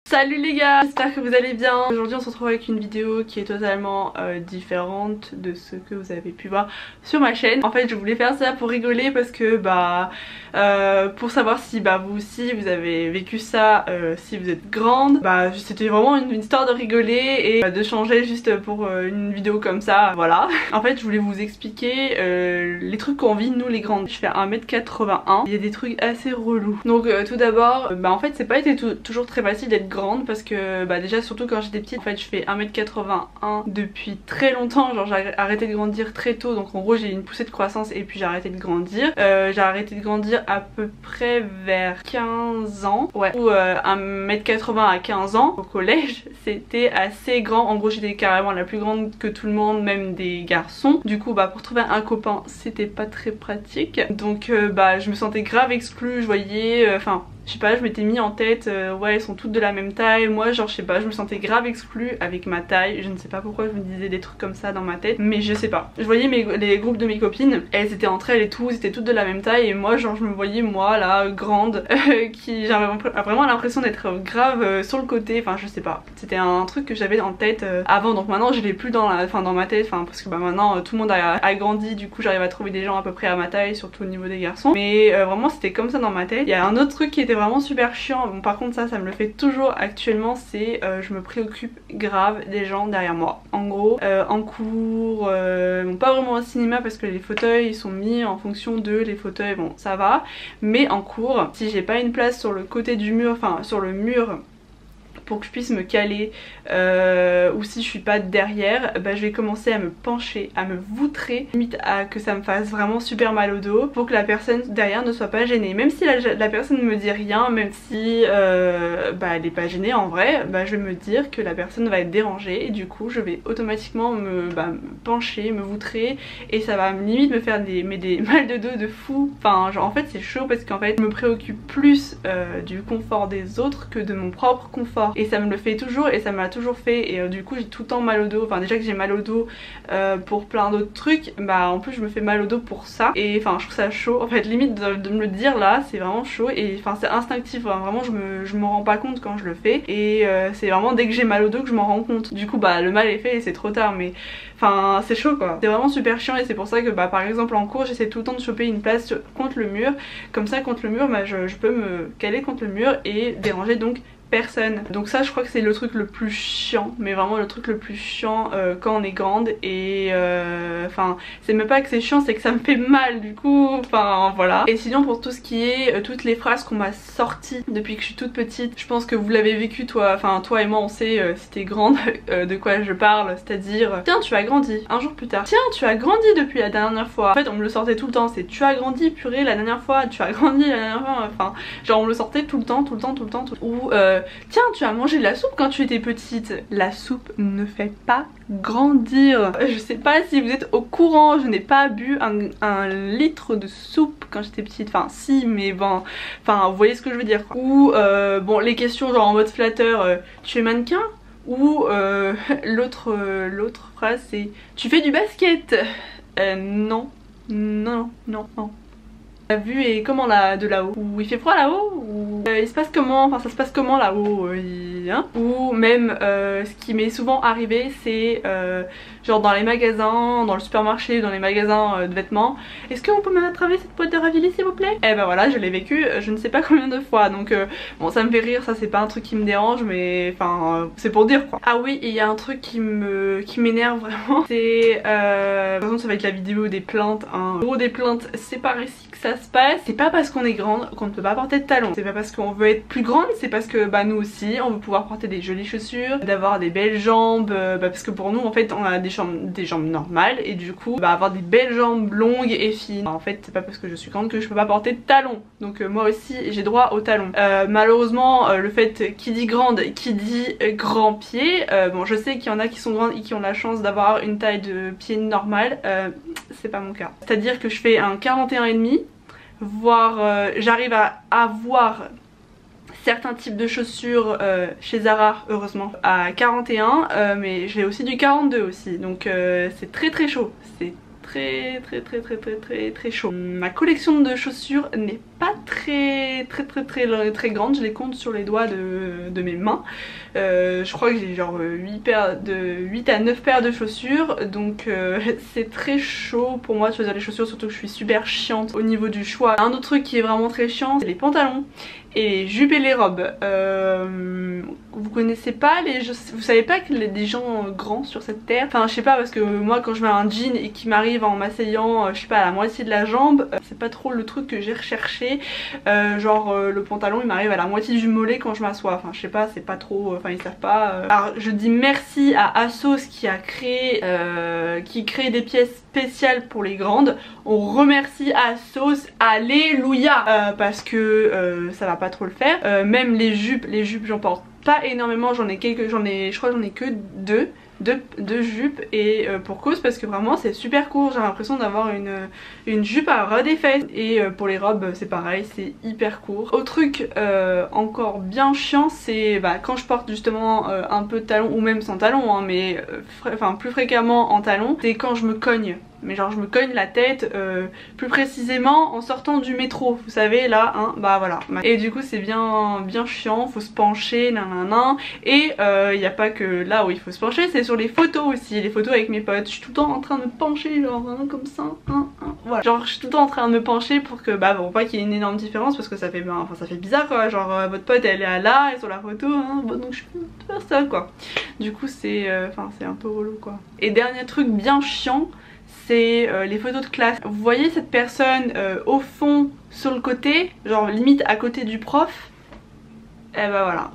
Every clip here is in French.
Salut les gars, j'espère que vous allez bien. Aujourd'hui on se retrouve avec une vidéo qui est totalement différente de ce que vous avez pu voir sur ma chaîne. En fait je voulais faire ça pour rigoler parce que pour savoir si vous aussi vous avez vécu ça si vous êtes grande. C'était vraiment une histoire de rigoler et de changer juste pour une vidéo comme ça, voilà. En fait je voulais vous expliquer les trucs qu'on vit nous les grandes. Je fais 1m81, il y a des trucs assez relous. Donc tout d'abord, en fait c'est pas été toujours très facile d'être grande parce que déjà surtout quand j'étais petite, en fait je fais 1m81 depuis très longtemps, genre j'ai arrêté de grandir très tôt, donc en gros j'ai eu une poussée de croissance et puis j'ai arrêté de grandir. J'ai arrêté de grandir à peu près vers 15 ans, ouais, ou 1m80 à 15 ans au collège, c'était assez grand, en gros j'étais carrément la plus grande que tout le monde, même des garçons. Du coup pour trouver un copain c'était pas très pratique, donc je me sentais grave exclue, je voyais, je sais pas, je m'étais mis en tête, ouais elles sont toutes de la même taille, moi genre je sais pas, je me sentais grave exclue avec ma taille, je ne sais pas pourquoi je me disais des trucs comme ça dans ma tête, mais je sais pas. Je voyais les groupes de mes copines, elles étaient entre elles et tout, elles étaient toutes de la même taille et moi genre je me voyais moi là, grande, qui j'avais vraiment l'impression d'être grave sur le côté, enfin je sais pas. C'était un truc que j'avais en tête avant, donc maintenant je l'ai plus dans ma tête, parce que maintenant tout le monde a grandi, du coup j'arrive à trouver des gens à peu près à ma taille, surtout au niveau des garçons, mais vraiment c'était comme ça dans ma tête. Il y a un autre truc qui était vraiment super chiant, bon par contre ça me le fait toujours actuellement, c'est je me préoccupe grave des gens derrière moi. En gros en cours, pas vraiment au cinéma parce que les fauteuils ils sont mis en fonction de les fauteuils, bon ça va, mais en cours si j'ai pas une place sur le côté du mur, enfin sur le mur pour que je puisse me caler, ou si je suis pas derrière, je vais commencer à me pencher, à me voutrer, limite à que ça me fasse vraiment super mal au dos, pour que la personne derrière ne soit pas gênée. Même si la personne ne me dit rien, même si elle est pas gênée en vrai, je vais me dire que la personne va être dérangée et du coup je vais automatiquement me pencher, me voutrer, et ça va limite me faire des mal de dos de fou. Enfin genre en fait c'est chaud parce qu'en fait je me préoccupe plus du confort des autres que de mon propre confort. Et ça me le fait toujours et ça me l'a toujours fait, et du coup j'ai tout le temps mal au dos, enfin déjà que j'ai mal au dos pour plein d'autres trucs, en plus je me fais mal au dos pour ça, et je trouve ça chaud en fait, limite de me le dire là c'est vraiment chaud, et c'est instinctif, vraiment je me rends pas compte quand je le fais, et c'est vraiment dès que j'ai mal au dos que je m'en rends compte. Du coup le mal est fait et c'est trop tard, mais c'est chaud quoi, c'est vraiment super chiant, et c'est pour ça que par exemple en cours j'essaie tout le temps de choper une place contre le mur, comme ça contre le mur je peux me caler contre le mur et déranger donc personne. Donc ça je crois que c'est le truc le plus chiant, mais vraiment le truc le plus chiant quand on est grande, et c'est même pas que c'est chiant, c'est que ça me fait mal du coup, voilà. Et sinon pour tout ce qui est toutes les phrases qu'on m'a sorties depuis que je suis toute petite, je pense que vous l'avez vécu toi et moi on sait si t'es grande de quoi je parle, c'est-à-dire tiens tu as grandi, un jour plus tard, tiens tu as grandi depuis la dernière fois. En fait on me le sortait tout le temps, c'est tu as grandi purée la dernière fois, tu as grandi la dernière fois, genre on me le sortait tout le temps, ou tiens tu as mangé de la soupe quand tu étais petite. La soupe ne fait pas grandir. Je sais pas si vous êtes au courant, je n'ai pas bu un litre de soupe quand j'étais petite, si mais vous voyez ce que je veux dire quoi. Ou les questions genre en mode flatteur, tu es mannequin, ou l'autre phrase c'est tu fais du basket. Non. La vue est comment là de là-haut, ou il fait froid là-haut, ou il se passe comment, ça se passe comment là-haut, ou même ce qui m'est souvent arrivé c'est genre dans les magasins, dans le supermarché, dans les magasins de vêtements, est-ce qu'on peut m'attraper cette boîte de ravioli s'il vous plaît. Et voilà je l'ai vécu je ne sais pas combien de fois, donc bon ça me fait rire, ça c'est pas un truc qui me dérange, mais c'est pour dire quoi. Ah oui, il y a un truc qui m'énerve vraiment, c'est par exemple ça va être la vidéo des plaintes, En gros des plaintes c'est par ici que ça se passe. C'est pas parce qu'on est grande qu'on ne peut pas porter de talons, c'est pas parce qu'on veut être plus grande, c'est parce que nous aussi on veut pouvoir porter des jolies chaussures, d'avoir des belles jambes, parce que pour nous en fait on a des jambes normales, et du coup avoir des belles jambes longues et fines. En fait c'est pas parce que je suis grande que je peux pas porter de talons, donc moi aussi j'ai droit aux talons. Malheureusement le fait qui dit grande qui dit grand pied, bon je sais qu'il y en a qui sont grandes et qui ont la chance d'avoir une taille de pied normale, c'est pas mon cas. C'est à dire que je fais un 41,5, voire j'arrive à avoir certains types de chaussures chez Zara heureusement à 41, mais j'ai aussi du 42 aussi, donc c'est très chaud, c'est très chaud. Ma collection de chaussures n'est pas très grande, je les compte sur les doigts de mes mains. Je crois que j'ai genre 8 à 9 paires de chaussures, donc c'est très chaud pour moi de choisir les chaussures, surtout que je suis super chiante au niveau du choix. Un autre truc qui est vraiment très chiant, c'est les pantalons et les jupes et les robes. Vous connaissez pas vous savez pas qu'il y a des gens grands sur cette terre? Enfin je sais pas, parce que moi quand je mets un jean et qu'il m'arrive en m'asseyant je sais pas à la moitié de la jambe, c'est pas trop le truc que j'ai recherché. Le pantalon il m'arrive à la moitié du mollet quand je m'assois, enfin je sais pas, c'est pas trop, enfin ils savent pas. Alors je dis merci à ASOS qui crée des pièces spéciales pour les grandes. On remercie ASOS, alléluia, parce que ça va pas trop le faire. Même les jupes j'en porte pas énormément, je crois que j'en ai que deux jupes, et pour cause, parce que vraiment c'est super court, j'ai l'impression d'avoir une jupe à ras des fesses. Et pour les robes c'est pareil, c'est hyper court. Autre truc encore bien chiant, c'est quand je porte justement un peu de talons, ou même sans talons hein, mais plus fréquemment en talons, c'est quand je me cogne. Mais genre je me cogne la tête, plus précisément en sortant du métro, vous savez là hein, bah voilà. Et du coup c'est bien chiant, faut se pencher nanana. Et il n'y a pas que là où il faut se pencher, c'est sur les photos aussi, les photos avec mes potes. Je suis tout le temps en train de me pencher genre hein, comme ça voilà. Genre je suis tout le temps en train de me pencher pour que bon pas qu'il y ait une énorme différence, parce que ça fait ça fait bizarre quoi, genre votre pote elle est là et sur la photo hein, bon, donc je peux faire ça quoi. Du coup c'est c'est un peu relou quoi. Et dernier truc bien chiant, c'est les photos de classe. Vous voyez cette personne au fond sur le côté, genre limite à côté du prof, et voilà,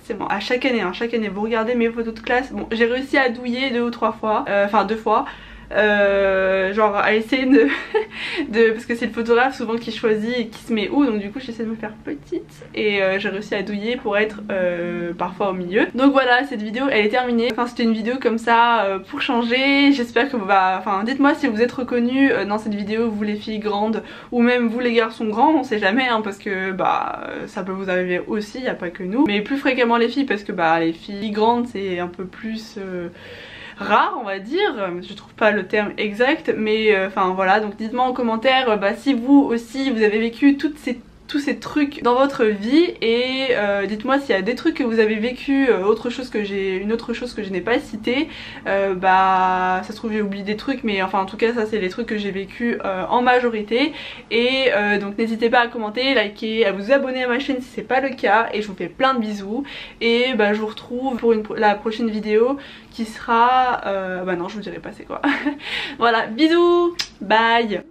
c'est bon. À chaque année vous regardez mes photos de classe. Bon j'ai réussi à douiller 2 ou 3 fois, enfin 2 fois. Genre à essayer parce que c'est le photographe souvent qui choisit et qui se met où, donc du coup j'essaie de me faire petite et j'ai réussi à douiller pour être parfois au milieu. Donc voilà, cette vidéo elle est terminée. Enfin c'était une vidéo comme ça pour changer. J'espère que dites-moi si vous êtes reconnus dans cette vidéo, vous les filles grandes ou même vous les garçons grands, on sait jamais hein, parce que ça peut vous arriver aussi, il n'y a pas que nous, mais plus fréquemment les filles, parce que les filles grandes c'est un peu plus rare on va dire, je trouve pas le terme exact, mais voilà, donc dites-moi en commentaire si vous aussi vous avez vécu tous ces trucs dans votre vie, et dites-moi s'il y a des trucs que vous avez vécu, une autre chose que je n'ai pas cité. Ça se trouve j'ai oublié des trucs, mais en tout cas ça c'est les trucs que j'ai vécu en majorité. Et donc n'hésitez pas à commenter, liker, à vous abonner à ma chaîne si c'est pas le cas, et je vous fais plein de bisous. Et je vous retrouve pour la prochaine vidéo qui sera non je vous dirai pas c'est quoi. Voilà, bisous, bye.